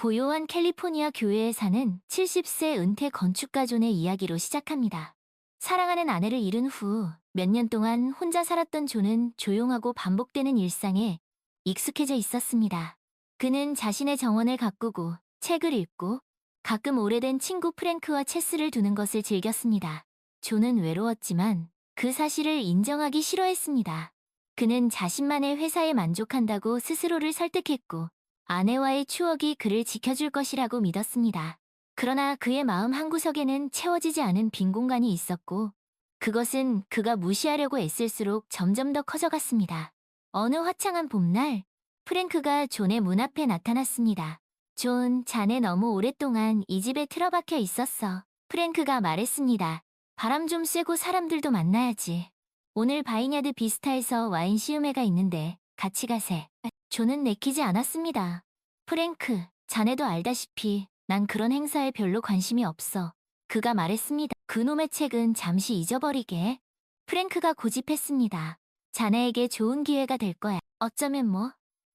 고요한 캘리포니아 교회에 사는 70세 은퇴 건축가 존의 이야기로 시작합니다. 사랑하는 아내를 잃은 후 몇 년 동안 혼자 살았던 존은 조용하고 반복되는 일상에 익숙해져 있었습니다. 그는 자신의 정원을 가꾸고 책을 읽고 가끔 오래된 친구 프랭크와 체스를 두는 것을 즐겼습니다. 존은 외로웠지만 그 사실을 인정하기 싫어했습니다. 그는 자신만의 회사에 만족한다고 스스로를 설득했고 아내와의 추억이 그를 지켜줄 것이라고 믿었습니다. 그러나 그의 마음 한구석에는 채워지지 않은 빈 공간이 있었고 그것은 그가 무시하려고 애쓸수록 점점 더 커져갔습니다. 어느 화창한 봄날 프랭크가 존의 문 앞에 나타났습니다. 존, 자네 너무 오랫동안 이 집에 틀어박혀 있었어. 프랭크가 말했습니다. 바람 좀 쐬고 사람들도 만나야지. 오늘 바이냐드 비스타에서 와인 시음회가 있는데 같이 가세. 존은 내키지 않았습니다. 프랭크, 자네도 알다시피 난 그런 행사에 별로 관심이 없어. 그가 말했습니다. 그놈의 책은 잠시 잊어버리게. 프랭크가 고집했습니다. 자네에게 좋은 기회가 될 거야. 어쩌면 뭐?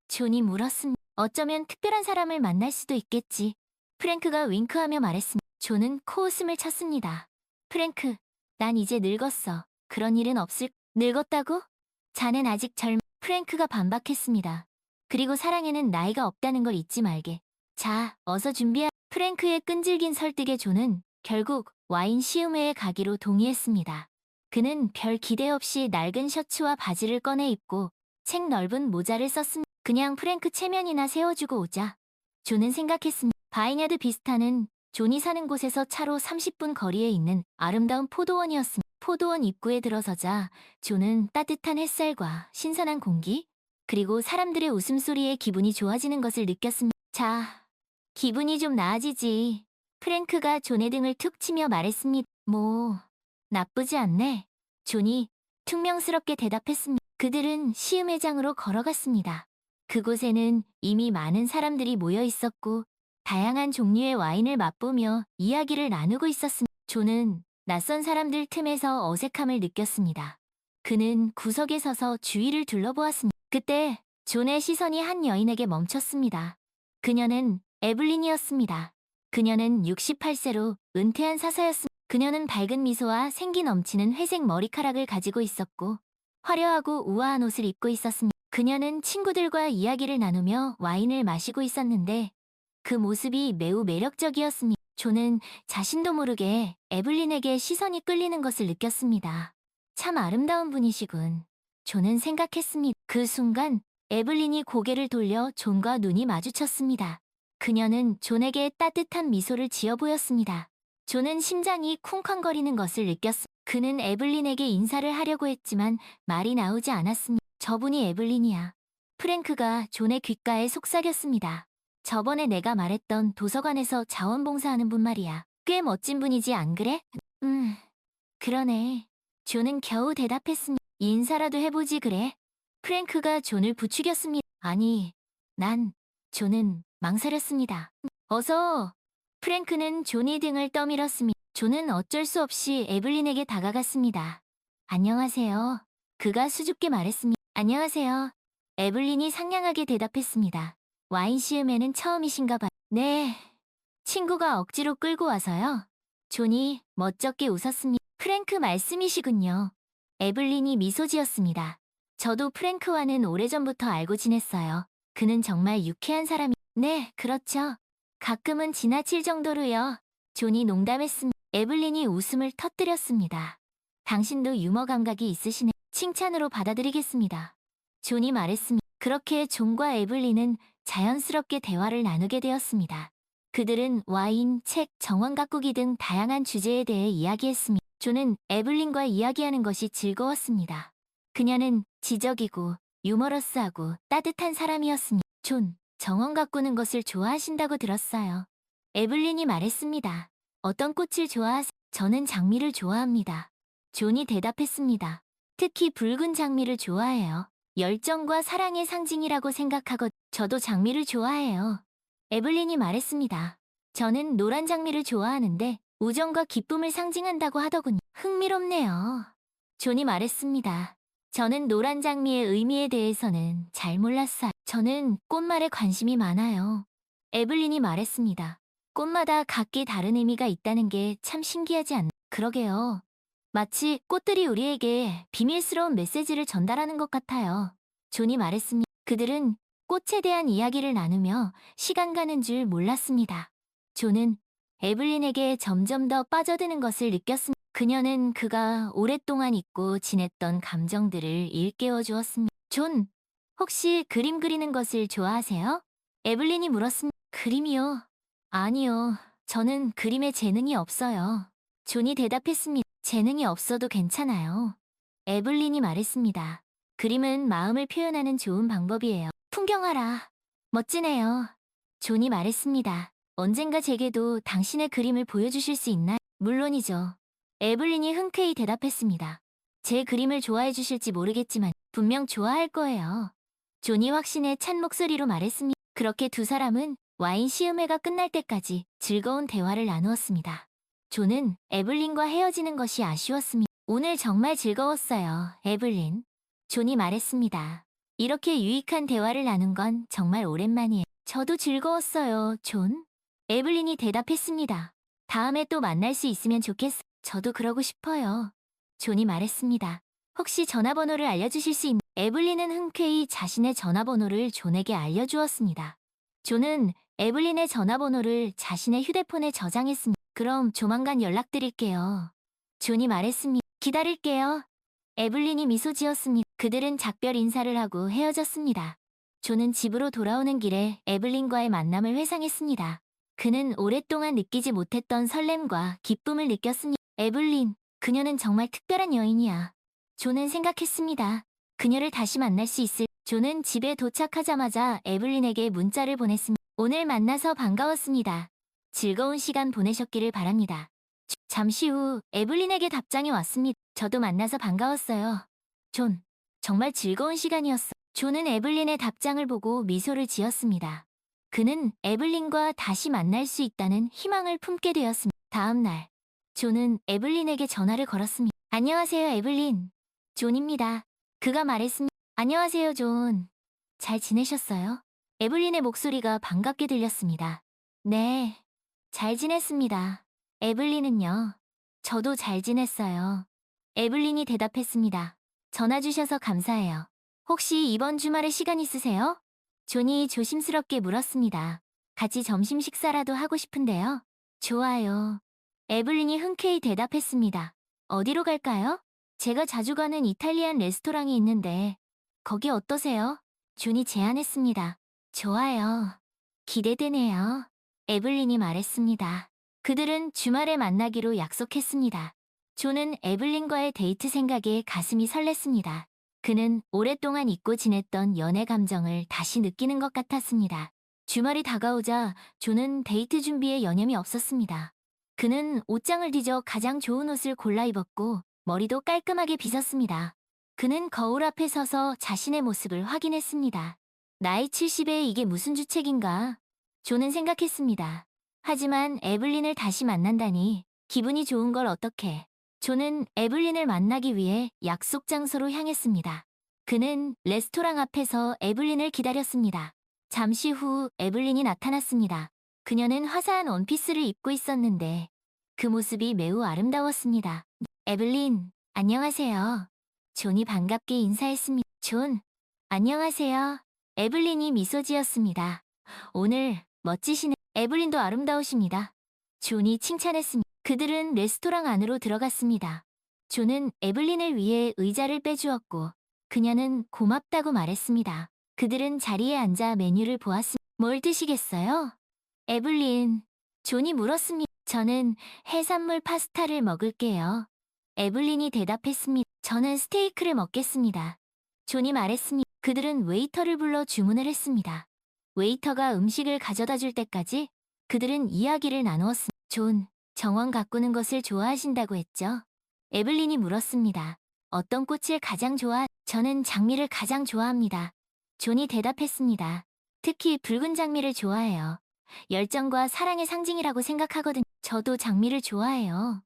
존이 물었습니다. 어쩌면 특별한 사람을 만날 수도 있겠지. 프랭크가 윙크하며 말했습니다. 존은 코웃음을 쳤습니다. 프랭크, 난 이제 늙었어. 그런 일은 없을... 늙었다고? 자넨 아직 프랭크가 반박했습니다. 그리고 사랑에는 나이가 없다는 걸 잊지 말게. 자, 어서 준비하... 프랭크의 끈질긴 설득에 존은 결국 와인 시음회에 가기로 동의했습니다. 그는 별 기대 없이 낡은 셔츠와 바지를 꺼내 입고 책 넓은 모자를 썼습니다. 그냥 프랭크 체면이나 세워주고 오자. 존은 생각했습니다. 바이냐드 비스타는 존이 사는 곳에서 차로 30분 거리에 있는 아름다운 포도원이었습니다. 포도원 입구에 들어서자 존은 따뜻한 햇살과 신선한 공기, 그리고 사람들의 웃음소리에 기분이 좋아지는 것을 느꼈습니다. 자, 기분이 좀 나아지지. 프랭크가 존의 등을 툭 치며 말했습니다. 뭐, 나쁘지 않네. 존이 퉁명스럽게 대답했습니다. 그들은 시음회장으로 걸어갔습니다. 그곳에는 이미 많은 사람들이 모여 있었고 다양한 종류의 와인을 맛보며 이야기를 나누고 있었습니다. 존은 낯선 사람들 틈에서 어색함을 느꼈습니다. 그는 구석에 서서 주위를 둘러보았습니다. 그때 존의 시선이 한 여인에게 멈췄습니다. 그녀는 에블린이었습니다. 그녀는 68세로 은퇴한 사서였습니다. 그녀는 밝은 미소와 생기 넘치는 회색 머리카락을 가지고 있었고 화려하고 우아한 옷을 입고 있었습니다. 그녀는 친구들과 이야기를 나누며 와인을 마시고 있었는데 그 모습이 매우 매력적이었습니다. 존은 자신도 모르게 에블린에게 시선이 끌리는 것을 느꼈습니다. 참 아름다운 분이시군. 존은 생각했습니다. 그 순간 에블린이 고개를 돌려 존과 눈이 마주쳤습니다. 그녀는 존에게 따뜻한 미소를 지어 보였습니다. 존은 심장이 쿵쾅거리는 것을 느꼈습니다. 그는 에블린에게 인사를 하려고 했지만 말이 나오지 않았습니다. 저분이 에블린이야. 프랭크가 존의 귓가에 속삭였습니다. 저번에 내가 말했던 도서관에서 자원봉사하는 분 말이야. 꽤 멋진 분이지 안 그래? 그러네. 존은 겨우 대답했습니다. 인사라도 해보지 그래? 프랭크가 존을 부추겼습니다. 아니, 존은 망설였습니다. 어서! 프랭크는 존의 등을 떠밀었습니다. 존은 어쩔 수 없이 에블린에게 다가갔습니다. 안녕하세요. 그가 수줍게 말했습니다. 안녕하세요. 에블린이 상냥하게 대답했습니다. 와인 시음회는 처음이신가 봐요. 네. 친구가 억지로 끌고 와서요. 존이 멋쩍게 웃었습니다. 프랭크 말씀이시군요. 에블린이 미소 지었습니다. 저도 프랭크와는 오래전부터 알고 지냈어요. 그는 정말 유쾌한 사람이... 네, 그렇죠. 가끔은 지나칠 정도로요. 존이 농담했습니다. 에블린이 웃음을 터뜨렸습니다. 당신도 유머 감각이 있으시네. 칭찬으로 받아들이겠습니다. 존이 말했습니다. 그렇게 존과 에블린은 자연스럽게 대화를 나누게 되었습니다. 그들은 와인, 책, 정원 가꾸기 등 다양한 주제에 대해 이야기했습니다. 존은 에블린과 이야기하는 것이 즐거웠습니다. 그녀는 지적이고 유머러스하고 따뜻한 사람이었습니다. 존, 정원 가꾸는 것을 좋아하신다고 들었어요. 에블린이 말했습니다. 어떤 꽃을 좋아하세요? 저는 장미를 좋아합니다. 존이 대답했습니다. 특히 붉은 장미를 좋아해요. 열정과 사랑의 상징이라고 생각하고 저도 장미를 좋아해요. 에블린이 말했습니다. 저는 노란 장미를 좋아하는데 우정과 기쁨을 상징한다고 하더군요. 흥미롭네요. 존이 말했습니다. 저는 노란 장미의 의미에 대해서는 잘 몰랐어요. 저는 꽃말에 관심이 많아요. 에블린이 말했습니다. 꽃마다 각기 다른 의미가 있다는 게 참 신기하지 않나? 그러게요. 마치 꽃들이 우리에게 비밀스러운 메시지를 전달하는 것 같아요. 존이 말했습니다. 그들은 꽃에 대한 이야기를 나누며 시간 가는 줄 몰랐습니다. 존은 에블린에게 점점 더 빠져드는 것을 느꼈습니다. 그녀는 그가 오랫동안 잊고 지냈던 감정들을 일깨워 주었습니다. 존, 혹시 그림 그리는 것을 좋아하세요? 에블린이 물었습니다. 그림이요? 아니요. 저는 그림에 재능이 없어요. 존이 대답했습니다. 재능이 없어도 괜찮아요. 에블린이 말했습니다. 그림은 마음을 표현하는 좋은 방법이에요. 풍경화라. 멋지네요. 존이 말했습니다. 언젠가 제게도 당신의 그림을 보여주실 수 있나요? 물론이죠. 에블린이 흔쾌히 대답했습니다. 제 그림을 좋아해 주실지 모르겠지만 분명 좋아할 거예요. 존이 확신에 찬 목소리로 말했습니다. 그렇게 두 사람은 와인 시음회가 끝날 때까지 즐거운 대화를 나누었습니다. 존은 에블린과 헤어지는 것이 아쉬웠습니다. 오늘 정말 즐거웠어요, 에블린. 존이 말했습니다. 이렇게 유익한 대화를 나눈 건 정말 오랜만이에요. 저도 즐거웠어요, 존. 에블린이 대답했습니다. 다음에 또 만날 수 있으면 좋겠어요. 저도 그러고 싶어요. 존이 말했습니다. 혹시 전화번호를 알려주실 수 있나요? 에블린은 흔쾌히 자신의 전화번호를 존에게 알려주었습니다. 존은 에블린의 전화번호를 자신의 휴대폰에 저장했습니다. 그럼 조만간 연락드릴게요. 존이 말했습니다. 기다릴게요. 에블린이 미소 지었습니다. 그들은 작별 인사를 하고 헤어졌습니다. 존은 집으로 돌아오는 길에 에블린과의 만남을 회상했습니다. 그는 오랫동안 느끼지 못했던 설렘과 기쁨을 느꼈습니다. 에블린, 그녀는 정말 특별한 여인이야. 존은 생각했습니다. 그녀를 다시 만날 수 있을. 존은 집에 도착하자마자 에블린에게 문자를 보냈습니다. 오늘 만나서 반가웠습니다. 즐거운 시간 보내셨기를 바랍니다. 잠시 후 에블린에게 답장이 왔습니다. 저도 만나서 반가웠어요. 존, 정말 즐거운 시간이었어. 존은 에블린의 답장을 보고 미소를 지었습니다. 그는 에블린과 다시 만날 수 있다는 희망을 품게 되었습니다. 다음 날, 존은 에블린에게 전화를 걸었습니다. 안녕하세요, 에블린. 존입니다. 그가 말했습니다. 안녕하세요, 존. 잘 지내셨어요? 에블린의 목소리가 반갑게 들렸습니다. 네, 잘 지냈습니다. 에블린은요? 저도 잘 지냈어요. 에블린이 대답했습니다. 전화 주셔서 감사해요. 혹시 이번 주말에 시간 있으세요? 존이 조심스럽게 물었습니다. 같이 점심 식사라도 하고 싶은데요. 좋아요. 에블린이 흔쾌히 대답했습니다. 어디로 갈까요? 제가 자주 가는 이탈리안 레스토랑이 있는데 거기 어떠세요? 존이 제안했습니다. 좋아요. 기대되네요. 에블린이 말했습니다. 그들은 주말에 만나기로 약속했습니다. 존은 에블린과의 데이트 생각에 가슴이 설렜습니다. 그는 오랫동안 잊고 지냈던 연애 감정을 다시 느끼는 것 같았습니다. 주말이 다가오자 존은 데이트 준비에 여념이 없었습니다. 그는 옷장을 뒤져 가장 좋은 옷을 골라 입었고 머리도 깔끔하게 빗었습니다. 그는 거울 앞에 서서 자신의 모습을 확인했습니다. 나이 70에 이게 무슨 주책인가? 존은 생각했습니다. 하지만 에블린을 다시 만난다니 기분이 좋은 걸 어떡해. 존은 에블린을 만나기 위해 약속 장소로 향했습니다. 그는 레스토랑 앞에서 에블린을 기다렸습니다. 잠시 후 에블린이 나타났습니다. 그녀는 화사한 원피스를 입고 있었는데 그 모습이 매우 아름다웠습니다. 에블린, 안녕하세요. 존이 반갑게 인사했습니다. 존, 안녕하세요. 에블린이 미소 지었습니다. 오늘 멋지시네. 에블린도 아름다우십니다. 존이 칭찬했습니다. 그들은 레스토랑 안으로 들어갔습니다. 존은 에블린을 위해 의자를 빼주었고 그녀는 고맙다고 말했습니다. 그들은 자리에 앉아 메뉴를 보았습니다. 뭘 드시겠어요? 에블린, 존이 물었습니다. 저는 해산물 파스타를 먹을게요. 에블린이 대답했습니다. 저는 스테이크를 먹겠습니다. 존이 말했습니다. 그들은 웨이터를 불러 주문을 했습니다. 웨이터가 음식을 가져다 줄 때까지 그들은 이야기를 나누었습니다. 존, 정원 가꾸는 것을 좋아하신다고 했죠? 에블린이 물었습니다. 어떤 꽃을 가장 저는 장미를 가장 좋아합니다. 존이 대답했습니다. 특히 붉은 장미를 좋아해요. 열정과 사랑의 상징이라고 생각하거든요. 저도 장미를 좋아해요.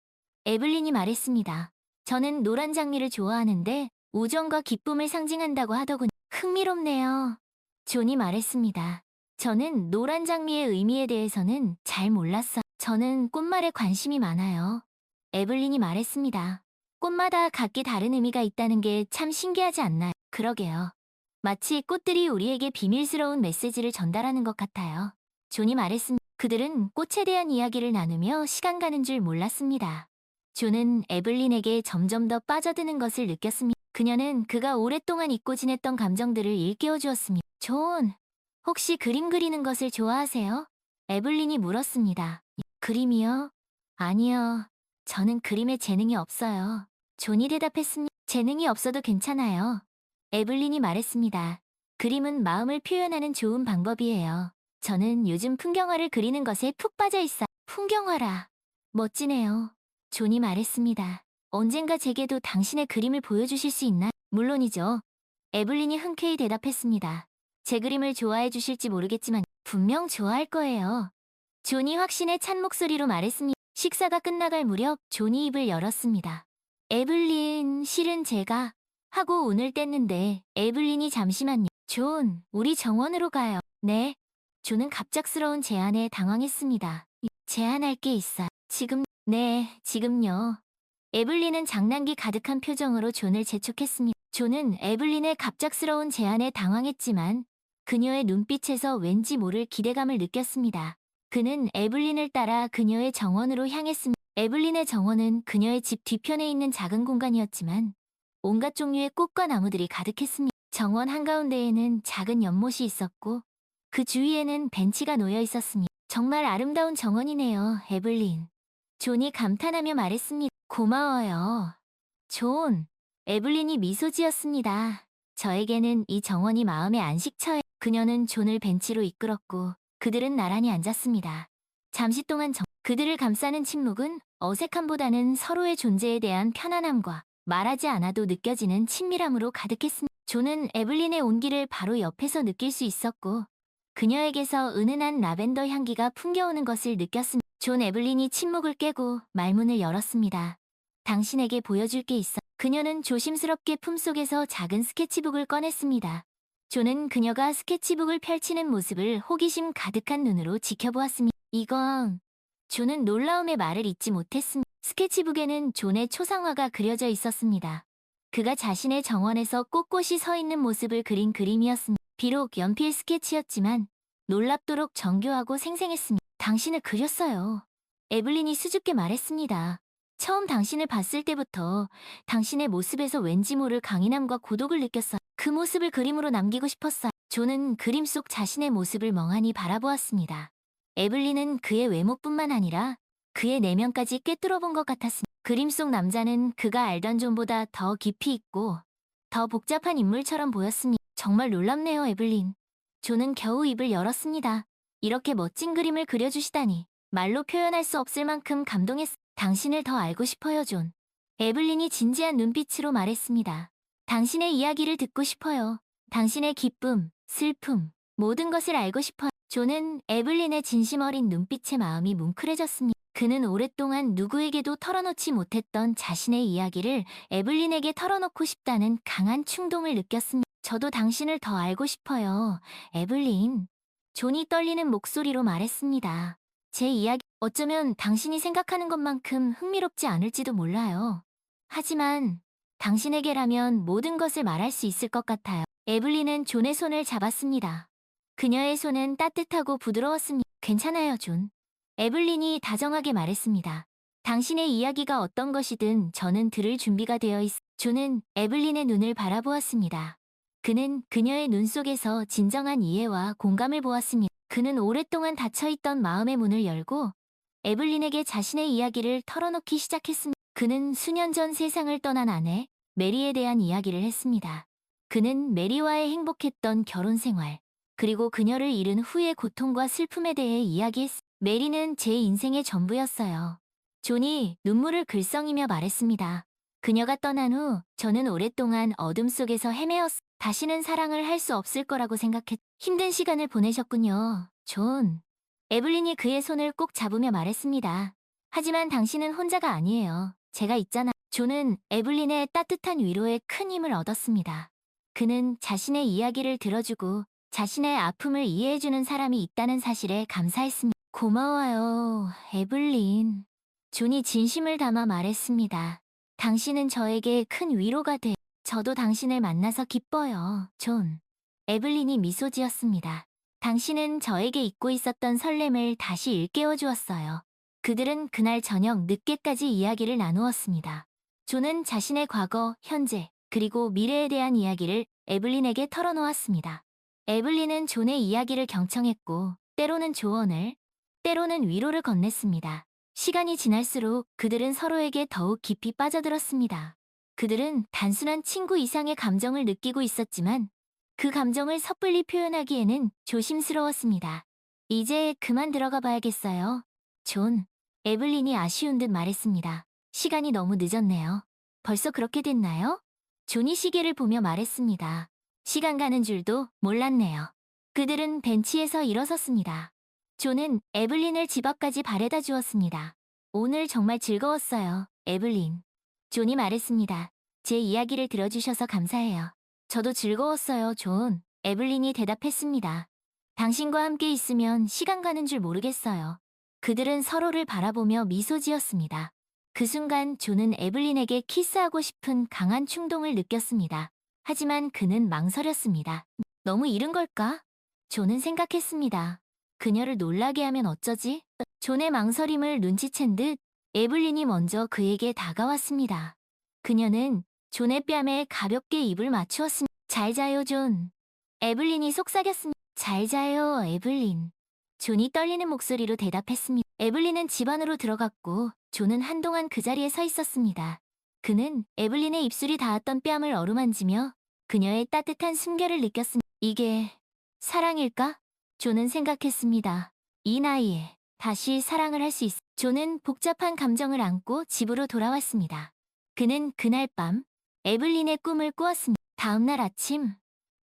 에블린이 말했습니다. 저는 노란 장미를 좋아하는데 우정과 기쁨을 상징한다고 하더군요. 흥미롭네요. 존이 말했습니다. 저는 노란 장미의 의미에 대해서는 잘 몰랐어요. 저는 꽃말에 관심이 많아요. 에블린이 말했습니다. 꽃마다 각기 다른 의미가 있다는 게 참 신기하지 않나요? 그러게요. 마치 꽃들이 우리에게 비밀스러운 메시지를 전달하는 것 같아요. 존이 말했습니다. 그들은 꽃에 대한 이야기를 나누며 시간 가는 줄 몰랐습니다. 존은 에블린에게 점점 더 빠져드는 것을 느꼈습니다. 그녀는 그가 오랫동안 잊고 지냈던 감정들을 일깨워 주었습니다. 존, 혹시 그림 그리는 것을 좋아하세요? 에블린이 물었습니다. 그림이요? 아니요. 저는 그림에 재능이 없어요. 존이 대답했습니다. 재능이 없어도 괜찮아요. 에블린이 말했습니다. 그림은 마음을 표현하는 좋은 방법이에요. 저는 요즘 풍경화를 그리는 것에 푹 빠져 있어요. 풍경화라. 멋지네요. 존이 말했습니다. 언젠가 제게도 당신의 그림을 보여주실 수 있나요? 물론이죠. 에블린이 흔쾌히 대답했습니다. 제 그림을 좋아해 주실지 모르겠지만 분명 좋아할 거예요. 존이 확신에 찬 목소리로 말했습니다. 식사가 끝나갈 무렵 존이 입을 열었습니다. 에블린, 실은 제가 하고 운을 뗐는데 에블린이 잠시만요. 존, 우리 정원으로 가요. 네. 존은 갑작스러운 제안에 당황했습니다. 제안할 게 있어요. 지금, 네, 지금요. 에블린은 장난기 가득한 표정으로 존을 재촉했습니다. 존은 에블린의 갑작스러운 제안에 당황했지만 그녀의 눈빛에서 왠지 모를 기대감을 느꼈습니다. 그는 에블린을 따라 그녀의 정원으로 향했습니다. 에블린의 정원은 그녀의 집 뒤편에 있는 작은 공간이었지만 온갖 종류의 꽃과 나무들이 가득했습니다. 정원 한가운데에는 작은 연못이 있었고 그 주위에는 벤치가 놓여 있었습니다. 정말 아름다운 정원이네요, 에블린. 존이 감탄하며 말했습니다. 고마워요. 존, 에블린이 미소 지었습니다. 저에게는 이 정원이 마음의 안식처에 그녀는 존을 벤치로 이끌었고 그들은 나란히 앉았습니다. 잠시 동안 그들을 감싸는 침묵은 어색함보다는 서로의 존재에 대한 편안함과 말하지 않아도 느껴지는 친밀함으로 가득했습니다. 존은 에블린의 온기를 바로 옆에서 느낄 수 있었고 그녀에게서 은은한 라벤더 향기가 풍겨오는 것을 느꼈습니다. 존 에블린이 침묵을 깨고 말문을 열었습니다. 당신에게 보여줄 게 있어. 그녀는 조심스럽게 품속에서 작은 스케치북을 꺼냈습니다. 존은 그녀가 스케치북을 펼치는 모습을 호기심 가득한 눈으로 지켜보았습니다. 이건... 존은 놀라움의 말을 잇지 못했습니다. 스케치북에는 존의 초상화가 그려져 있었습니다. 그가 자신의 정원에서 꼿꼿이 서 있는 모습을 그린 그림이었습니다. 비록 연필 스케치였지만 놀랍도록 정교하고 생생했습니다. 당신을 그렸어요. 에블린이 수줍게 말했습니다. 처음 당신을 봤을 때부터 당신의 모습에서 왠지 모를 강인함과 고독을 느꼈어요. 그 모습을 그림으로 남기고 싶었어요. 존은 그림 속 자신의 모습을 멍하니 바라보았습니다. 에블린은 그의 외모뿐만 아니라 그의 내면까지 꿰뚫어본 것 같았습니다. 그림 속 남자는 그가 알던 존보다 더 깊이 있고 더 복잡한 인물처럼 보였습니다. 정말 놀랍네요, 에블린. 존은 겨우 입을 열었습니다. 이렇게 멋진 그림을 그려주시다니 말로 표현할 수 없을 만큼 감동했습니다. 당신을 더 알고 싶어요, 존. 에블린이 진지한 눈빛으로 말했습니다. 당신의 이야기를 듣고 싶어요. 당신의 기쁨, 슬픔, 모든 것을 알고 싶어요. 존은 에블린의 진심 어린 눈빛에 마음이 뭉클해졌습니다. 그는 오랫동안 누구에게도 털어놓지 못했던 자신의 이야기를 에블린에게 털어놓고 싶다는 강한 충동을 느꼈습니다. 저도 당신을 더 알고 싶어요, 에블린. 존이 떨리는 목소리로 말했습니다. 제 이야기, 어쩌면 당신이 생각하는 것만큼 흥미롭지 않을지도 몰라요. 하지만 당신에게라면 모든 것을 말할 수 있을 것 같아요. 에블린은 존의 손을 잡았습니다. 그녀의 손은 따뜻하고 부드러웠습니다. 괜찮아요, 존. 에블린이 다정하게 말했습니다. 당신의 이야기가 어떤 것이든 저는 들을 준비가 되어 있어. 존은 에블린의 눈을 바라보았습니다. 그는 그녀의 눈 속에서 진정한 이해와 공감을 보았습니다. 그는 오랫동안 닫혀있던 마음의 문을 열고 에블린에게 자신의 이야기를 털어놓기 시작했습니다. 그는 수년 전 세상을 떠난 아내, 메리에 대한 이야기를 했습니다. 그는 메리와의 행복했던 결혼 생활, 그리고 그녀를 잃은 후의 고통과 슬픔에 대해 이야기했습니다. 메리는 제 인생의 전부였어요. 존이 눈물을 글썽이며 말했습니다. 그녀가 떠난 후 저는 오랫동안 어둠 속에서 헤매었어. 다시는 사랑을 할 수 없을 거라고 생각했. 힘든 시간을 보내셨군요, 존. 에블린이 그의 손을 꼭 잡으며 말했습니다. 하지만 당신은 혼자가 아니에요. 제가 있잖아. 존은 에블린의 따뜻한 위로에 큰 힘을 얻었습니다. 그는 자신의 이야기를 들어주고 자신의 아픔을 이해해주는 사람이 있다는 사실에 감사했습니다. 고마워요, 에블린. 존이 진심을 담아 말했습니다. 당신은 저에게 큰 위로가 돼. 저도 당신을 만나서 기뻐요, 존. 에블린이 미소 지었습니다. 당신은 저에게 잊고 있었던 설렘을 다시 일깨워 주었어요. 그들은 그날 저녁 늦게까지 이야기를 나누었습니다. 존은 자신의 과거, 현재, 그리고 미래에 대한 이야기를 에블린에게 털어놓았습니다. 에블린은 존의 이야기를 경청했고, 때로는 조언을, 때로는 위로를 건넸습니다. 시간이 지날수록 그들은 서로에게 더욱 깊이 빠져들었습니다. 그들은 단순한 친구 이상의 감정을 느끼고 있었지만 그 감정을 섣불리 표현하기에는 조심스러웠습니다. 이제 그만 들어가 봐야겠어요. 존, 에블린이 아쉬운 듯 말했습니다. 시간이 너무 늦었네요. 벌써 그렇게 됐나요? 존이 시계를 보며 말했습니다. 시간 가는 줄도 몰랐네요. 그들은 벤치에서 일어섰습니다. 존은 에블린을 집 앞까지 바래다 주었습니다. 오늘 정말 즐거웠어요, 에블린. 존이 말했습니다. 제 이야기를 들어주셔서 감사해요. 저도 즐거웠어요, 존. 에블린이 대답했습니다. 당신과 함께 있으면 시간 가는 줄 모르겠어요. 그들은 서로를 바라보며 미소 지었습니다. 그 순간 존은 에블린에게 키스하고 싶은 강한 충동을 느꼈습니다. 하지만 그는 망설였습니다. 너무 이른 걸까? 존은 생각했습니다. 그녀를 놀라게 하면 어쩌지? 존의 망설임을 눈치챈 듯 에블린이 먼저 그에게 다가왔습니다. 그녀는 존의 뺨에 가볍게 입을 맞추었습니다. 잘 자요, 존. 에블린이 속삭였습니다. 잘 자요, 에블린. 존이 떨리는 목소리로 대답했습니다. 에블린은 집 안으로 들어갔고 존은 한동안 그 자리에 서 있었습니다. 그는 에블린의 입술이 닿았던 뺨을 어루만지며 그녀의 따뜻한 숨결을 느꼈습니다. 이게 사랑일까? 존은 생각했습니다. 이 나이에 다시 사랑을 할 수 있어. 존은 복잡한 감정을 안고 집으로 돌아왔습니다. 그는 그날 밤 에블린의 꿈을 꾸었습니다. 다음 날 아침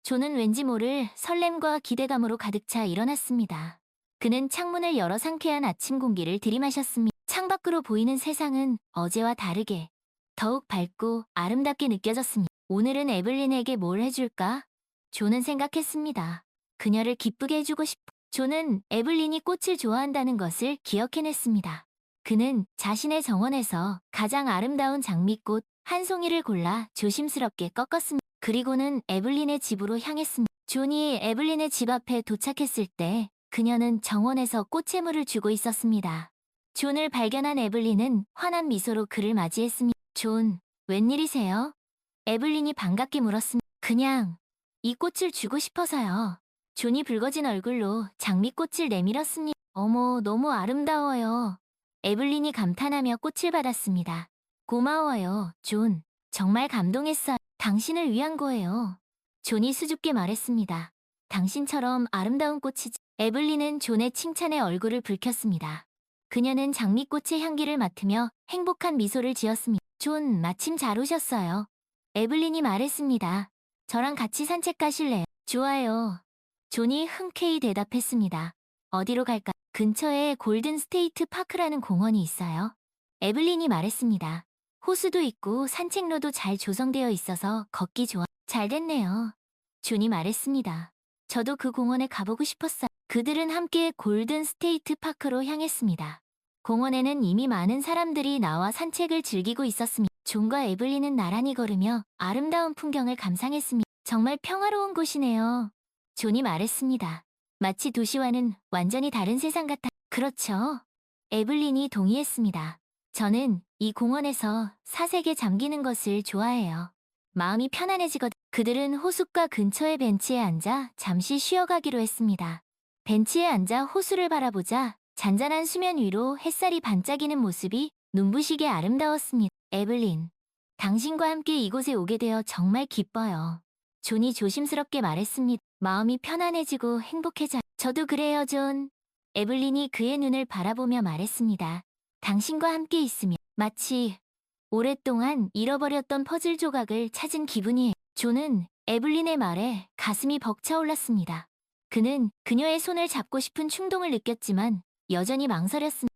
존은 왠지 모를 설렘과 기대감으로 가득 차 일어났습니다. 그는 창문을 열어 상쾌한 아침 공기를 들이마셨습니다. 창밖으로 보이는 세상은 어제와 다르게 더욱 밝고 아름답게 느껴졌습니다. 오늘은 에블린에게 뭘 해줄까? 존은 생각했습니다. 그녀를 기쁘게 해주고 싶어. 존은 에블린이 꽃을 좋아한다는 것을 기억해냈습니다. 그는 자신의 정원에서 가장 아름다운 장미꽃 한 송이를 골라 조심스럽게 꺾었습니다. 그리고는 에블린의 집으로 향했습니다. 존이 에블린의 집 앞에 도착했을 때 그녀는 정원에서 꽃채물을 주고 있었습니다. 존을 발견한 에블린은 환한 미소로 그를 맞이했습니다. 존, 웬일이세요? 에블린이 반갑게 물었습니다. 그냥 이 꽃을 주고 싶어서요. 존이 붉어진 얼굴로 장미꽃을 내밀었습니다. 어머, 너무 아름다워요. 에블린이 감탄하며 꽃을 받았습니다. 고마워요, 존. 정말 감동했어요. 당신을 위한 거예요. 존이 수줍게 말했습니다. 당신처럼 아름다운 꽃이지. 에블린은 존의 칭찬에 얼굴을 붉혔습니다. 그녀는 장미꽃의 향기를 맡으며 행복한 미소를 지었습니다. 존, 마침 잘 오셨어요. 에블린이 말했습니다. 저랑 같이 산책 가실래요? 좋아요. 존이 흔쾌히 대답했습니다. 어디로 갈까? 근처에 골든 스테이트 파크라는 공원이 있어요. 에블린이 말했습니다. 호수도 있고 산책로도 잘 조성되어 있어서 걷기 좋아. 잘 됐네요. 존이 말했습니다. 저도 그 공원에 가보고 싶었어요. 그들은 함께 골든 스테이트 파크로 향했습니다. 공원에는 이미 많은 사람들이 나와 산책을 즐기고 있었습니다. 존과 에블린은 나란히 걸으며 아름다운 풍경을 감상했습니다. 정말 평화로운 곳이네요. 존이 말했습니다. 마치 도시와는 완전히 다른 세상 같아. 그렇죠. 에블린이 동의했습니다. 저는 이 공원에서 사색에 잠기는 것을 좋아해요. 마음이 편안해지거든. 그들은 호숫가 근처의 벤치에 앉아 잠시 쉬어가기로 했습니다. 벤치에 앉아 호수를 바라보자 잔잔한 수면 위로 햇살이 반짝이는 모습이 눈부시게 아름다웠습니다. 에블린, 당신과 함께 이곳에 오게 되어 정말 기뻐요. 존이 조심스럽게 말했습니다. 마음이 편안해지고 행복해져. 저도 그래요, 존. 에블린이 그의 눈을 바라보며 말했습니다. 당신과 함께 있으며 마치 오랫동안 잃어버렸던 퍼즐 조각을 찾은 기분이에요. 존은 에블린의 말에 가슴이 벅차올랐습니다. 그는 그녀의 손을 잡고 싶은 충동을 느꼈지만 여전히 망설였습니다.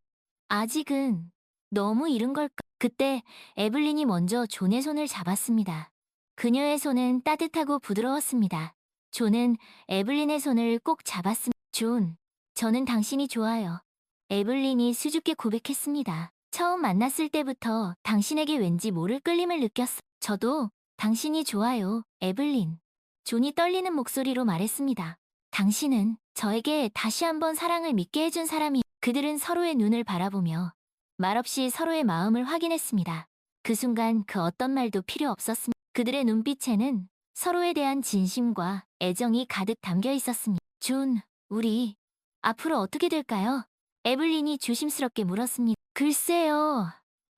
아직은 너무 이른 걸까? 그때 에블린이 먼저 존의 손을 잡았습니다. 그녀의 손은 따뜻하고 부드러웠습니다. 존은 에블린의 손을 꼭 잡았습니다. 존, 저는 당신이 좋아요. 에블린이 수줍게 고백했습니다. 처음 만났을 때부터 당신에게 왠지 모를 끌림을 느꼈어. 저도 당신이 좋아요, 에블린. 존이 떨리는 목소리로 말했습니다. 당신은 저에게 다시 한번 사랑을 믿게 해준 사람이. 그들은 서로의 눈을 바라보며 말없이 서로의 마음을 확인했습니다. 그 순간 그 어떤 말도 필요 없었습니다. 그들의 눈빛에는 서로에 대한 진심과 애정이 가득 담겨 있었습니다. 존, 우리 앞으로 어떻게 될까요? 에블린이 조심스럽게 물었습니다. 글쎄요.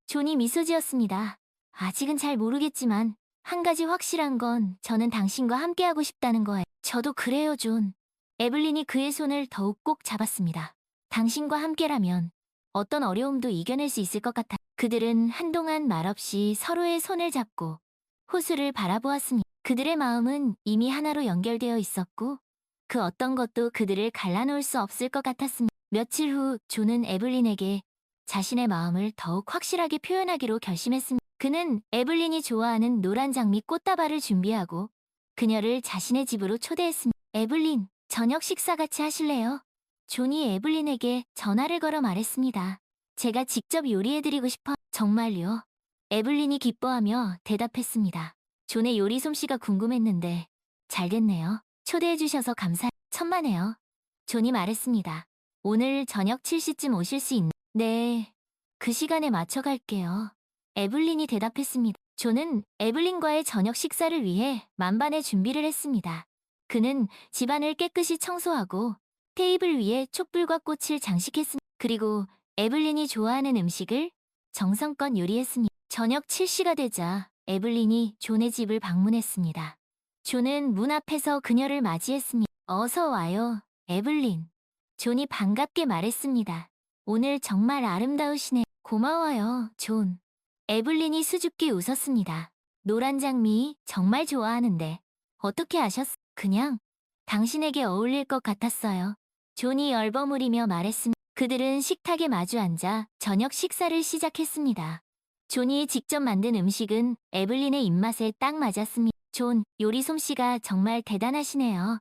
존이 미소 지었습니다. 아직은 잘 모르겠지만 한 가지 확실한 건 저는 당신과 함께하고 싶다는 거예요. 저도 그래요, 존. 에블린이 그의 손을 더욱 꼭 잡았습니다. 당신과 함께라면 어떤 어려움도 이겨낼 수 있을 것 같아. 그들은 한동안 말없이 서로의 손을 잡고 호수를 바라보았습니다. 그들의 마음은 이미 하나로 연결되어 있었고 그 어떤 것도 그들을 갈라놓을 수 없을 것 같았습니다. 며칠 후 존은 에블린에게 자신의 마음을 더욱 확실하게 표현하기로 결심했습니다. 그는 에블린이 좋아하는 노란 장미 꽃다발을 준비하고 그녀를 자신의 집으로 초대했습니다. 에블린, 저녁 식사 같이 하실래요? 존이 에블린에게 전화를 걸어 말했습니다. 제가 직접 요리해드리고 싶어. 정말요? 에블린이 기뻐하며 대답했습니다. 존의 요리 솜씨가 궁금했는데 잘 됐네요. 초대해주셔서 천만에요. 존이 말했습니다. 오늘 저녁 7시쯤 오실 수 네. 그 시간에 맞춰 갈게요. 에블린이 대답했습니다. 존은 에블린과의 저녁 식사를 위해 만반의 준비를 했습니다. 그는 집안을 깨끗이 청소하고 테이블 위에 촛불과 꽃을 장식했습니다. 그리고 에블린이 좋아하는 음식을 정성껏 요리했습니다. 저녁 7시가 되자 에블린이 존의 집을 방문했습니다. 존은 문 앞에서 그녀를 맞이했습니다. 어서 와요, 에블린. 존이 반갑게 말했습니다. 오늘 정말 아름다우시네. 고마워요, 존. 에블린이 수줍게 웃었습니다. 노란 장미 정말 좋아하는데 어떻게 아셨어? 그냥 당신에게 어울릴 것 같았어요. 존이 얼버무리며 말했습니다. 그들은 식탁에 마주 앉아 저녁 식사를 시작했습니다. 존이 직접 만든 음식은 에블린의 입맛에 딱 맞았습니다. 존, 요리 솜씨가 정말 대단하시네요.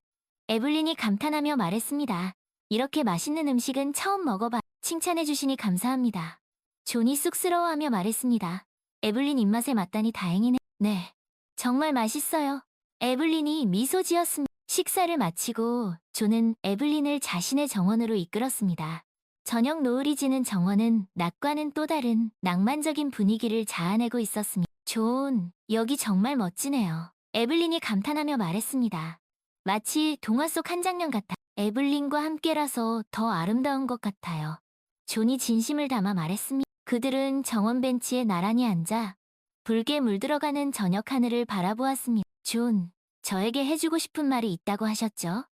에블린이 감탄하며 말했습니다. 이렇게 맛있는 음식은 처음 먹어봐. 칭찬해주시니 감사합니다. 존이 쑥스러워하며 말했습니다. 에블린 입맛에 맞다니 다행이네. 네, 정말 맛있어요. 에블린이 미소 지었습니다. 식사를 마치고 존은 에블린을 자신의 정원으로 이끌었습니다. 저녁 노을이 지는 정원은 낮과는 또 다른 낭만적인 분위기를 자아내고 있었습니다. 존, 여기 정말 멋지네요. 에블린이 감탄하며 말했습니다. 마치 동화 속 한 장면 같아. 에블린과 함께라서 더 아름다운 것 같아요. 존이 진심을 담아 말했습니다. 그들은 정원 벤치에 나란히 앉아 붉게 물들어가는 저녁 하늘을 바라보았습니다. 존, 저에게 해주고 싶은 말이 있다고 하셨죠?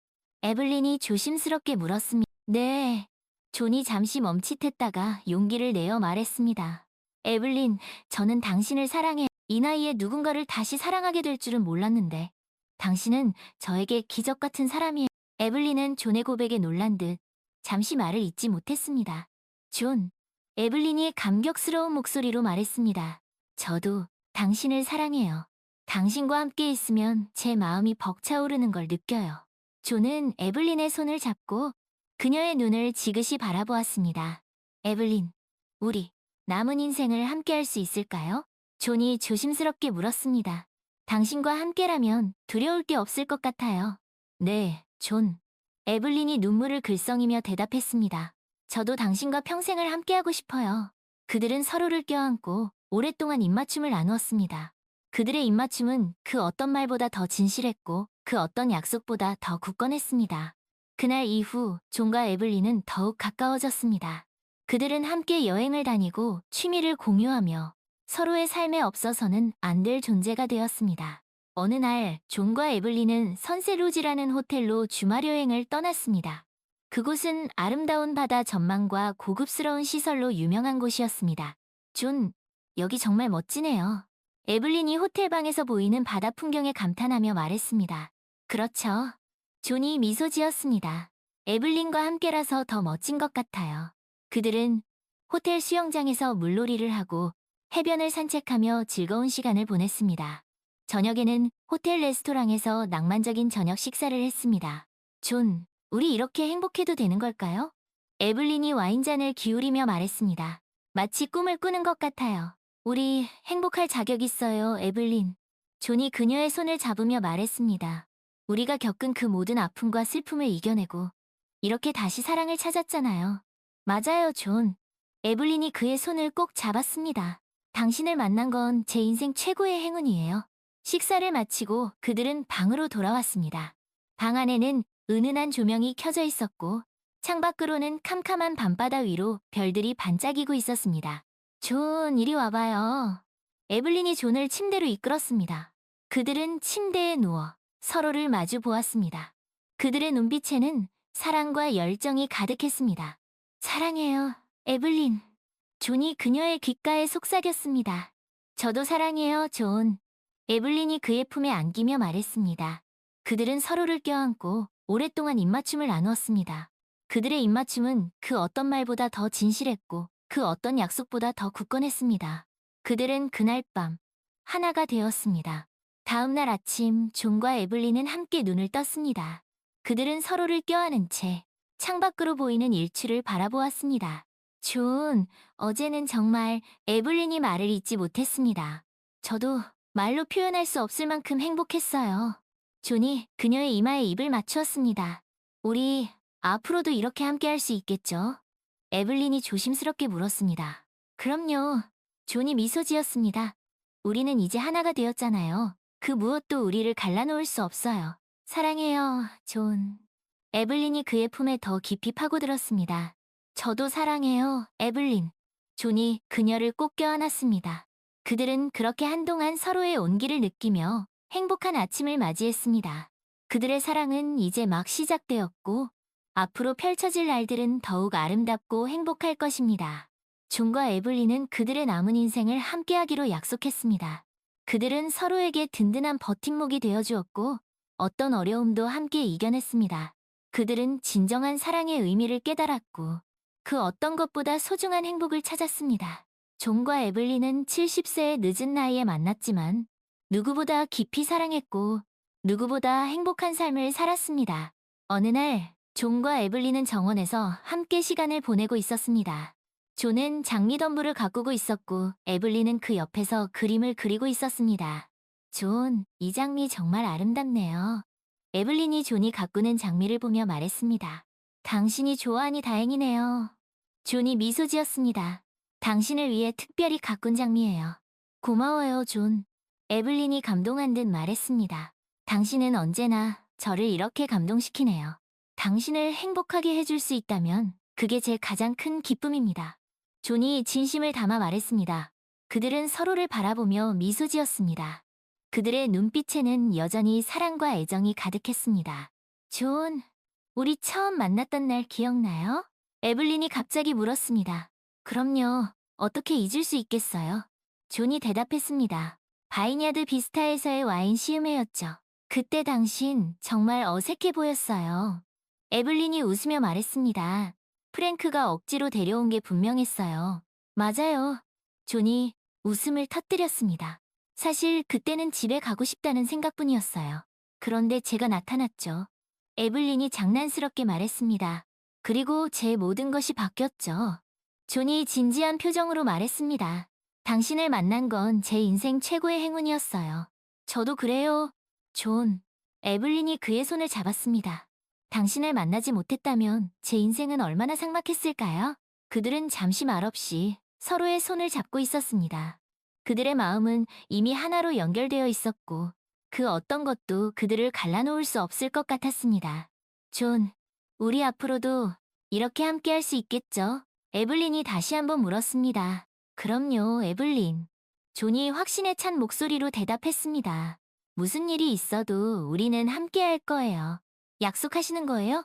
에블린이 조심스럽게 물었습니다. 네. 존이 잠시 멈칫했다가 용기를 내어 말했습니다. 에블린, 저는 당신을 사랑해. 이 나이에 누군가를 다시 사랑하게 될 줄은 몰랐는데 당신은 저에게 기적 같은 사람이에요. 에블린은 존의 고백에 놀란 듯 잠시 말을 잇지 못했습니다. 존, 에블린이 감격스러운 목소리로 말했습니다. 저도 당신을 사랑해요. 당신과 함께 있으면 제 마음이 벅차오르는 걸 느껴요. 존은 에블린의 손을 잡고 그녀의 눈을 지그시 바라보았습니다. 에블린, 우리 남은 인생을 함께할 수 있을까요? 존이 조심스럽게 물었습니다. 당신과 함께라면 두려울 게 없을 것 같아요. 네, 존. 에블린이 눈물을 글썽이며 대답했습니다. 저도 당신과 평생을 함께하고 싶어요. 그들은 서로를 껴안고 오랫동안 입맞춤을 나누었습니다. 그들의 입맞춤은 그 어떤 말보다 더 진실했고 그 어떤 약속보다 더 굳건했습니다. 그날 이후 존과 에블린은 더욱 가까워졌습니다. 그들은 함께 여행을 다니고 취미를 공유하며 서로의 삶에 없어서는 안 될 존재가 되었습니다. 어느 날 존과 에블린은 선셋로지라는 호텔로 주말 여행을 떠났습니다. 그곳은 아름다운 바다 전망과 고급스러운 시설로 유명한 곳이었습니다. 존, 여기 정말 멋지네요. 에블린이 호텔방에서 보이는 바다 풍경에 감탄하며 말했습니다. 그렇죠. 존이 미소 지었습니다. 에블린과 함께라서 더 멋진 것 같아요. 그들은 호텔 수영장에서 물놀이를 하고 해변을 산책하며 즐거운 시간을 보냈습니다. 저녁에는 호텔 레스토랑에서 낭만적인 저녁 식사를 했습니다. 존, 우리 이렇게 행복해도 되는 걸까요? 에블린이 와인잔을 기울이며 말했습니다. 마치 꿈을 꾸는 것 같아요. 우리 행복할 자격 있어요, 에블린. 존이 그녀의 손을 잡으며 말했습니다. 우리가 겪은 그 모든 아픔과 슬픔을 이겨내고 이렇게 다시 사랑을 찾았잖아요. 맞아요, 존. 에블린이 그의 손을 꼭 잡았습니다. 당신을 만난 건 제 인생 최고의 행운이에요. 식사를 마치고 그들은 방으로 돌아왔습니다. 방 안에는 은은한 조명이 켜져 있었고 창밖으로는 캄캄한 밤바다 위로 별들이 반짝이고 있었습니다. 존, 이리 와봐요. 에블린이 존을 침대로 이끌었습니다. 그들은 침대에 누워 서로를 마주 보았습니다. 그들의 눈빛에는 사랑과 열정이 가득했습니다. 사랑해요, 에블린. 존이 그녀의 귓가에 속삭였습니다. 저도 사랑해요, 존. 에블린이 그의 품에 안기며 말했습니다. 그들은 서로를 껴안고 오랫동안 입맞춤을 나누었습니다. 그들의 입맞춤은 그 어떤 말보다 더 진실했고 그 어떤 약속보다 더 굳건했습니다. 그들은 그날 밤 하나가 되었습니다. 다음 날 아침 존과 에블린은 함께 눈을 떴습니다. 그들은 서로를 껴안은 채 창밖으로 보이는 일출을 바라보았습니다. 존, 어제는 정말 에블린이 말을 잊지 못했습니다. 저도 말로 표현할 수 없을 만큼 행복했어요. 존이 그녀의 이마에 입을 맞추었습니다. 우리 앞으로도 이렇게 함께할 수 있겠죠? 에블린이 조심스럽게 물었습니다. 그럼요. 존이 미소 지었습니다. 우리는 이제 하나가 되었잖아요. 그 무엇도 우리를 갈라놓을 수 없어요. 사랑해요, 존. 에블린이 그의 품에 더 깊이 파고들었습니다. 저도 사랑해요, 에블린. 존이 그녀를 꼭 껴안았습니다. 그들은 그렇게 한동안 서로의 온기를 느끼며 행복한 아침을 맞이했습니다. 그들의 사랑은 이제 막 시작되었고 앞으로 펼쳐질 날들은 더욱 아름답고 행복할 것입니다. 존과 에블린은 그들의 남은 인생을 함께하기로 약속했습니다. 그들은 서로에게 든든한 버팀목이 되어주었고 어떤 어려움도 함께 이겨냈습니다. 그들은 진정한 사랑의 의미를 깨달았고 그 어떤 것보다 소중한 행복을 찾았습니다. 존과 에블린은 70세의 늦은 나이에 만났지만 누구보다 깊이 사랑했고 누구보다 행복한 삶을 살았습니다. 어느 날 존과 에블린은 정원에서 함께 시간을 보내고 있었습니다. 존은 장미덤불을 가꾸고 있었고 에블린은 그 옆에서 그림을 그리고 있었습니다. 존, 이 장미 정말 아름답네요. 에블린이 존이 가꾸는 장미를 보며 말했습니다. 당신이 좋아하니 다행이네요. 존이 미소 지었습니다. 당신을 위해 특별히 가꾼 장미예요. 고마워요, 존. 에블린이 감동한 듯 말했습니다. 당신은 언제나 저를 이렇게 감동시키네요. 당신을 행복하게 해줄 수 있다면 그게 제 가장 큰 기쁨입니다. 존이 진심을 담아 말했습니다. 그들은 서로를 바라보며 미소 지었습니다. 그들의 눈빛에는 여전히 사랑과 애정이 가득했습니다. 존, 우리 처음 만났던 날 기억나요? 에블린이 갑자기 물었습니다. 그럼요. 어떻게 잊을 수 있겠어요? 존이 대답했습니다. 바이냐드 비스타에서의 와인 시음회였죠. 그때 당신 정말 어색해 보였어요. 에블린이 웃으며 말했습니다. 프랭크가 억지로 데려온 게 분명했어요. 맞아요. 존이 웃음을 터뜨렸습니다. 사실 그때는 집에 가고 싶다는 생각뿐이었어요. 그런데 제가 나타났죠. 에블린이 장난스럽게 말했습니다. 그리고 제 모든 것이 바뀌었죠. 존이 진지한 표정으로 말했습니다. 당신을 만난 건 제 인생 최고의 행운이었어요. 저도 그래요, 존. 에블린이 그의 손을 잡았습니다. 당신을 만나지 못했다면 제 인생은 얼마나 삭막했을까요? 그들은 잠시 말없이 서로의 손을 잡고 있었습니다. 그들의 마음은 이미 하나로 연결되어 있었고 그 어떤 것도 그들을 갈라놓을 수 없을 것 같았습니다. 존, 우리 앞으로도 이렇게 함께할 수 있겠죠? 에블린이 다시 한번 물었습니다. 그럼요, 에블린. 존이 확신에 찬 목소리로 대답했습니다. 무슨 일이 있어도 우리는 함께할 거예요. 약속하시는 거예요?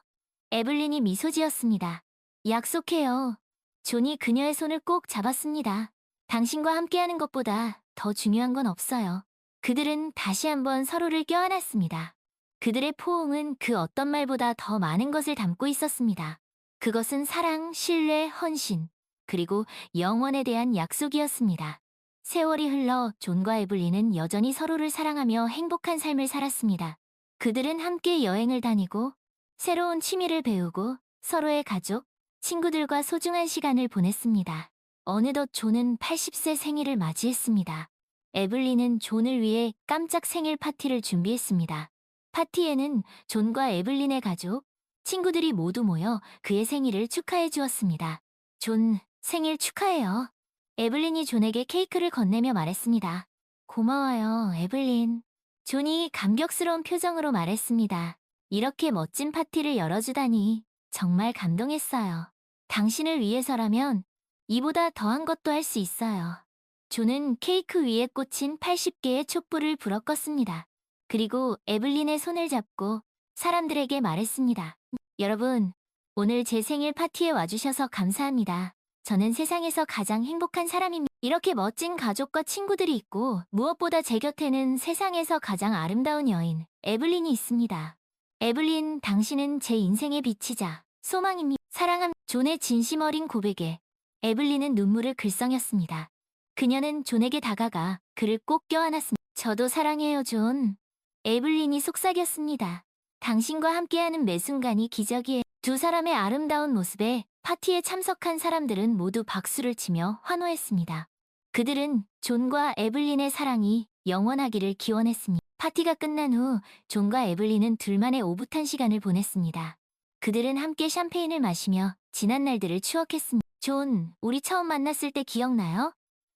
에블린이 미소 지었습니다. 약속해요. 존이 그녀의 손을 꼭 잡았습니다. 당신과 함께하는 것보다 더 중요한 건 없어요. 그들은 다시 한번 서로를 껴안았습니다. 그들의 포옹은 그 어떤 말보다 더 많은 것을 담고 있었습니다. 그것은 사랑, 신뢰, 헌신, 그리고 영원에 대한 약속이었습니다. 세월이 흘러 존과 에블린은 여전히 서로를 사랑하며 행복한 삶을 살았습니다. 그들은 함께 여행을 다니고 새로운 취미를 배우고 서로의 가족, 친구들과 소중한 시간을 보냈습니다. 어느덧 존은 80세 생일을 맞이했습니다. 에블린은 존을 위해 깜짝 생일 파티를 준비했습니다. 파티에는 존과 에블린의 가족, 친구들이 모두 모여 그의 생일을 축하해 주었습니다. 존, 생일 축하해요. 에블린이 존에게 케이크를 건네며 말했습니다. 고마워요, 에블린. 존이 감격스러운 표정으로 말했습니다. 이렇게 멋진 파티를 열어주다니 정말 감동했어요. 당신을 위해서라면 이보다 더한 것도 할 수 있어요. 존은 케이크 위에 꽂힌 80개의 촛불을 불어 껐습니다. 그리고 에블린의 손을 잡고 사람들에게 말했습니다. 여러분, 오늘 제 생일 파티에 와주셔서 감사합니다. 저는 세상에서 가장 행복한 사람입니다. 이렇게 멋진 가족과 친구들이 있고 무엇보다 제 곁에는 세상에서 가장 아름다운 여인, 에블린이 있습니다. 에블린, 당신은 제 인생의 빛이자 소망입니다. 사랑합니다. 존의 진심 어린 고백에 에블린은 눈물을 글썽였습니다. 그녀는 존에게 다가가 그를 꼭 껴안았습니다. 저도 사랑해요, 존. 에블린이 속삭였습니다. 당신과 함께하는 매 순간이 기적이에요. 두 사람의 아름다운 모습에 파티에 참석한 사람들은 모두 박수를 치며 환호했습니다. 그들은 존과 에블린의 사랑이 영원하기를 기원했습니다. 파티가 끝난 후 존과 에블린은 둘만의 오붓한 시간을 보냈습니다. 그들은 함께 샴페인을 마시며 지난 날들을 추억했습니다. 존, 우리 처음 만났을 때 기억나요?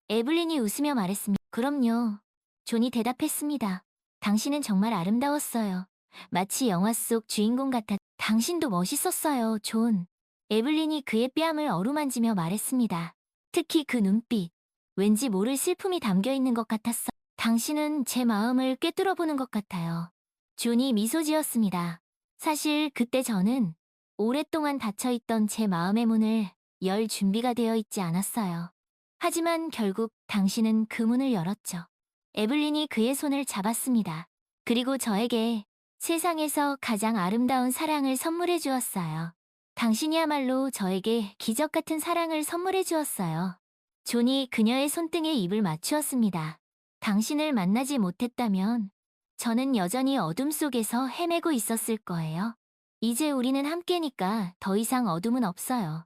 에블린이 웃으며 말했습니다. 그럼요. 존이 대답했습니다. 당신은 정말 아름다웠어요. 마치 영화 속 주인공 같아. 당신도 멋있었어요, 존. 에블린이 그의 뺨을 어루만지며 말했습니다. 특히 그 눈빛. 왠지 모를 슬픔이 담겨 있는 것 같았어. 당신은 제 마음을 꿰뚫어보는 것 같아요. 존이 미소 지었습니다. 사실 그때 저는 오랫동안 닫혀있던 제 마음의 문을 열 준비가 되어 있지 않았어요. 하지만 결국 당신은 그 문을 열었죠. 에블린이 그의 손을 잡았습니다. 그리고 저에게 세상에서 가장 아름다운 사랑을 선물해 주었어요. 당신이야말로 저에게 기적 같은 사랑을 선물해 주었어요. 존이 그녀의 손등에 입을 맞추었습니다. 당신을 만나지 못했다면 저는 여전히 어둠 속에서 헤매고 있었을 거예요. 이제 우리는 함께니까 더 이상 어둠은 없어요.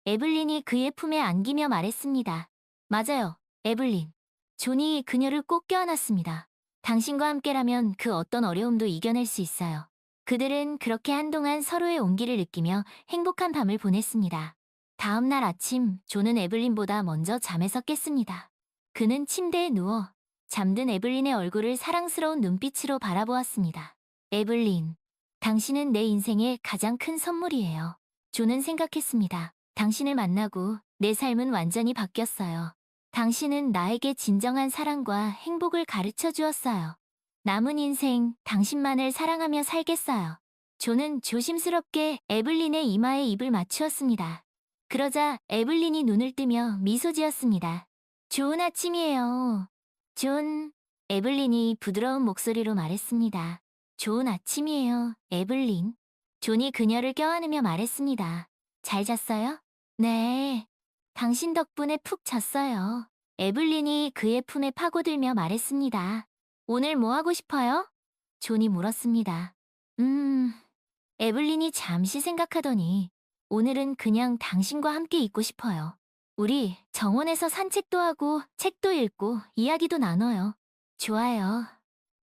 에블린이 그의 품에 안기며 말했습니다. 맞아요, 에블린. 존이 그녀를 꼭 껴안았습니다. 당신과 함께라면 그 어떤 어려움도 이겨낼 수 있어요. 그들은 그렇게 한동안 서로의 온기를 느끼며 행복한 밤을 보냈습니다. 다음 날 아침, 존은 에블린보다 먼저 잠에서 깼습니다. 그는 침대에 누워 잠든 에블린의 얼굴을 사랑스러운 눈빛으로 바라보았습니다. 에블린, 당신은 내 인생의 가장 큰 선물이에요. 존은 생각했습니다. 당신을 만나고 내 삶은 완전히 바뀌었어요. 당신은 나에게 진정한 사랑과 행복을 가르쳐 주었어요. 남은 인생 당신만을 사랑하며 살겠어요. 존은 조심스럽게 에블린의 이마에 입을 맞추었습니다. 그러자 에블린이 눈을 뜨며 미소 지었습니다. 좋은 아침이에요. 존, 에블린이 부드러운 목소리로 말했습니다. 좋은 아침이에요, 에블린. 존이 그녀를 껴안으며 말했습니다. 잘 잤어요? 네. 당신 덕분에 푹 잤어요. 에블린이 그의 품에 파고들며 말했습니다. 오늘 뭐 하고 싶어요? 존이 물었습니다. 에블린이 잠시 생각하더니 오늘은 그냥 당신과 함께 있고 싶어요. 우리 정원에서 산책도 하고 책도 읽고 이야기도 나눠요. 좋아요.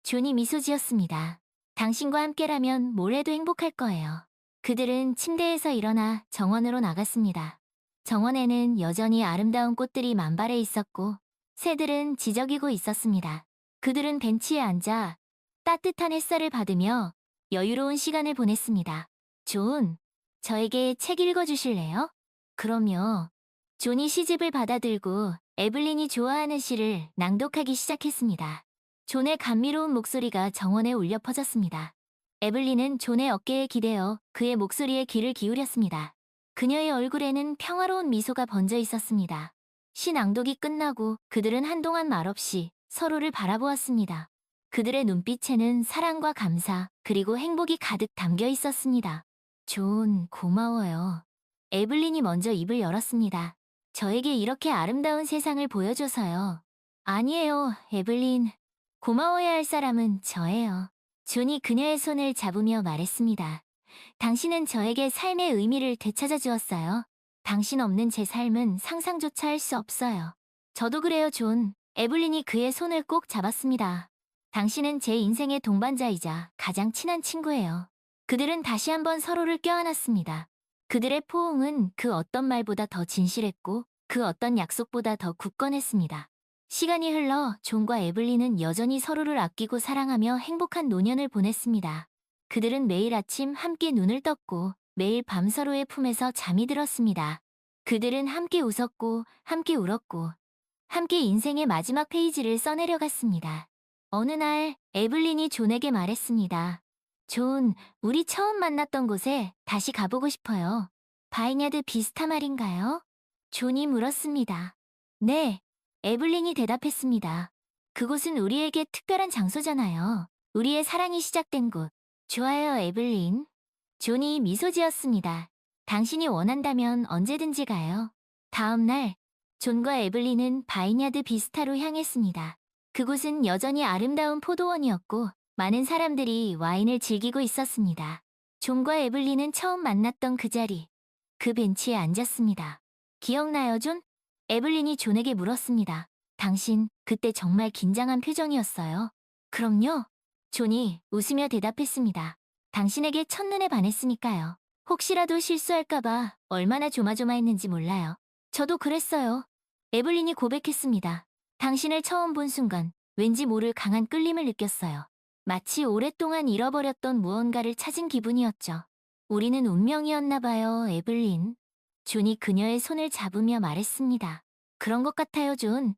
존이 미소 지었습니다. 당신과 함께라면 뭘 해도 행복할 거예요. 그들은 침대에서 일어나 정원으로 나갔습니다. 정원에는 여전히 아름다운 꽃들이 만발해 있었고 새들은 지저귀고 있었습니다. 그들은 벤치에 앉아 따뜻한 햇살을 받으며 여유로운 시간을 보냈습니다. 존, 저에게 책 읽어주실래요? 그럼요. 존이 시집을 받아들고 에블린이 좋아하는 시를 낭독하기 시작했습니다. 존의 감미로운 목소리가 정원에 울려 퍼졌습니다. 에블린은 존의 어깨에 기대어 그의 목소리에 귀를 기울였습니다. 그녀의 얼굴에는 평화로운 미소가 번져 있었습니다. 시 낭독이 끝나고 그들은 한동안 말없이 서로를 바라보았습니다. 그들의 눈빛에는 사랑과 감사 그리고 행복이 가득 담겨 있었습니다. 존, 고마워요. 에블린이 먼저 입을 열었습니다. 저에게 이렇게 아름다운 세상을 보여줘서요. 아니에요, 에블린. 고마워해야 할 사람은 저예요. 존이 그녀의 손을 잡으며 말했습니다. 당신은 저에게 삶의 의미를 되찾아 주었어요. 당신 없는 제 삶은 상상조차 할 수 없어요. 저도 그래요, 존. 에블린이 그의 손을 꼭 잡았습니다. 당신은 제 인생의 동반자이자 가장 친한 친구예요. 그들은 다시 한번 서로를 껴안았습니다. 그들의 포옹은 그 어떤 말보다 더 진실했고 그 어떤 약속보다 더 굳건했습니다. 시간이 흘러 존과 에블린은 여전히 서로를 아끼고 사랑하며 행복한 노년을 보냈습니다. 그들은 매일 아침 함께 눈을 떴고 매일 밤 서로의 품에서 잠이 들었습니다. 그들은 함께 웃었고 함께 울었고 함께 인생의 마지막 페이지를 써내려갔습니다. 어느 날 에블린이 존에게 말했습니다. 존, 우리 처음 만났던 곳에 다시 가보고 싶어요. 바이냐드 비스타 말인가요? 존이 물었습니다. 네, 에블린이 대답했습니다. 그곳은 우리에게 특별한 장소잖아요. 우리의 사랑이 시작된 곳. 좋아요, 에블린. 존이 미소 지었습니다. 당신이 원한다면 언제든지 가요. 다음 날, 존과 에블린은 바이냐드 비스타로 향했습니다. 그곳은 여전히 아름다운 포도원이었고, 많은 사람들이 와인을 즐기고 있었습니다. 존과 에블린은 처음 만났던 그 자리, 그 벤치에 앉았습니다. 기억나요, 존? 에블린이 존에게 물었습니다. 당신, 그때 정말 긴장한 표정이었어요. 그럼요. 존이 웃으며 대답했습니다. 당신에게 첫눈에 반했으니까요. 혹시라도 실수할까봐 얼마나 조마조마했는지 몰라요. 저도 그랬어요. 에블린이 고백했습니다. 당신을 처음 본 순간 왠지 모를 강한 끌림을 느꼈어요. 마치 오랫동안 잃어버렸던 무언가를 찾은 기분이었죠. 우리는 운명이었나 봐요, 에블린. 존이 그녀의 손을 잡으며 말했습니다. 그런 것 같아요, 존.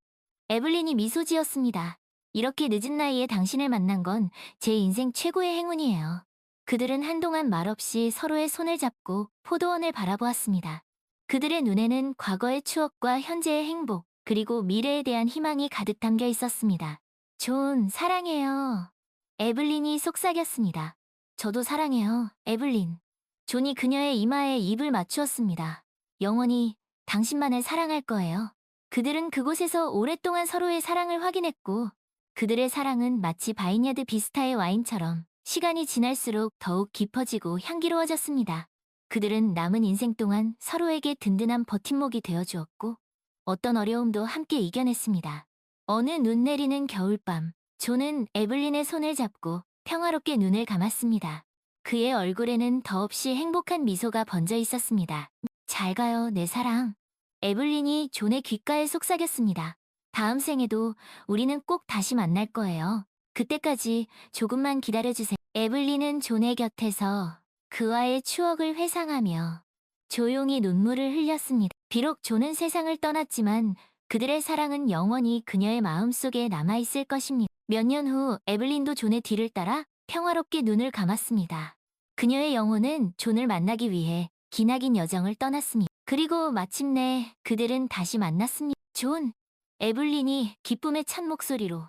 에블린이 미소 지었습니다. 이렇게 늦은 나이에 당신을 만난 건 제 인생 최고의 행운이에요. 그들은 한동안 말없이 서로의 손을 잡고 포도원을 바라보았습니다. 그들의 눈에는 과거의 추억과 현재의 행복, 그리고 미래에 대한 희망이 가득 담겨 있었습니다. 존, 사랑해요. 에블린이 속삭였습니다. 저도 사랑해요, 에블린. 존이 그녀의 이마에 입을 맞추었습니다. 영원히 당신만을 사랑할 거예요. 그들은 그곳에서 오랫동안 서로의 사랑을 확인했고, 그들의 사랑은 마치 바이냐드 비스타의 와인처럼 시간이 지날수록 더욱 깊어지고 향기로워졌습니다. 그들은 남은 인생 동안 서로에게 든든한 버팀목이 되어주었고, 어떤 어려움도 함께 이겨냈습니다. 어느 눈 내리는 겨울밤, 존은 에블린의 손을 잡고 평화롭게 눈을 감았습니다. 그의 얼굴에는 더없이 행복한 미소가 번져 있었습니다. 잘 가요, 내 사랑. 에블린이 존의 귓가에 속삭였습니다. 다음 생에도 우리는 꼭 다시 만날 거예요. 그때까지 조금만 기다려주세요. 에블린은 존의 곁에서 그와의 추억을 회상하며 조용히 눈물을 흘렸습니다. 비록 존은 세상을 떠났지만 그들의 사랑은 영원히 그녀의 마음속에 남아있을 것입니다. 몇 년 후 에블린도 존의 뒤를 따라 평화롭게 눈을 감았습니다. 그녀의 영혼은 존을 만나기 위해 기나긴 여정을 떠났습니다. 그리고 마침내 그들은 다시 만났습니다. 존! 에블린이 기쁨에 찬 목소리로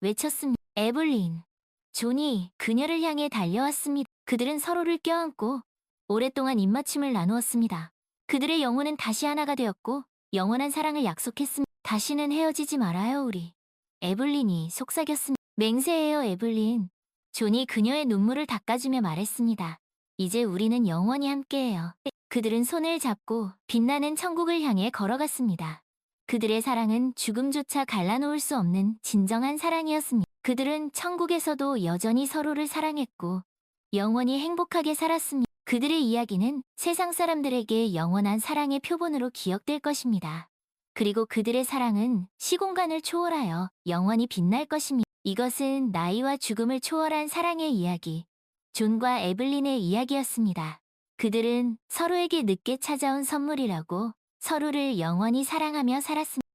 외쳤습니다. 에블린! 존이 그녀를 향해 달려왔습니다. 그들은 서로를 껴안고 오랫동안 입맞춤을 나누었습니다. 그들의 영혼은 다시 하나가 되었고 영원한 사랑을 약속했습니다. 다시는 헤어지지 말아요, 우리. 에블린이 속삭였습니다. 맹세해요, 에블린. 존이 그녀의 눈물을 닦아주며 말했습니다. 이제 우리는 영원히 함께해요. 그들은 손을 잡고 빛나는 천국을 향해 걸어갔습니다. 그들의 사랑은 죽음조차 갈라놓을 수 없는 진정한 사랑이었습니다. 그들은 천국에서도 여전히 서로를 사랑했고 영원히 행복하게 살았습니다. 그들의 이야기는 세상 사람들에게 영원한 사랑의 표본으로 기억될 것입니다. 그리고 그들의 사랑은 시공간을 초월하여 영원히 빛날 것입니다. 이것은 나이와 죽음을 초월한 사랑의 이야기, 존과 에블린의 이야기였습니다. 그들은 서로에게 늦게 찾아온 선물이라고 서로를 영원히 사랑하며 살았습니다.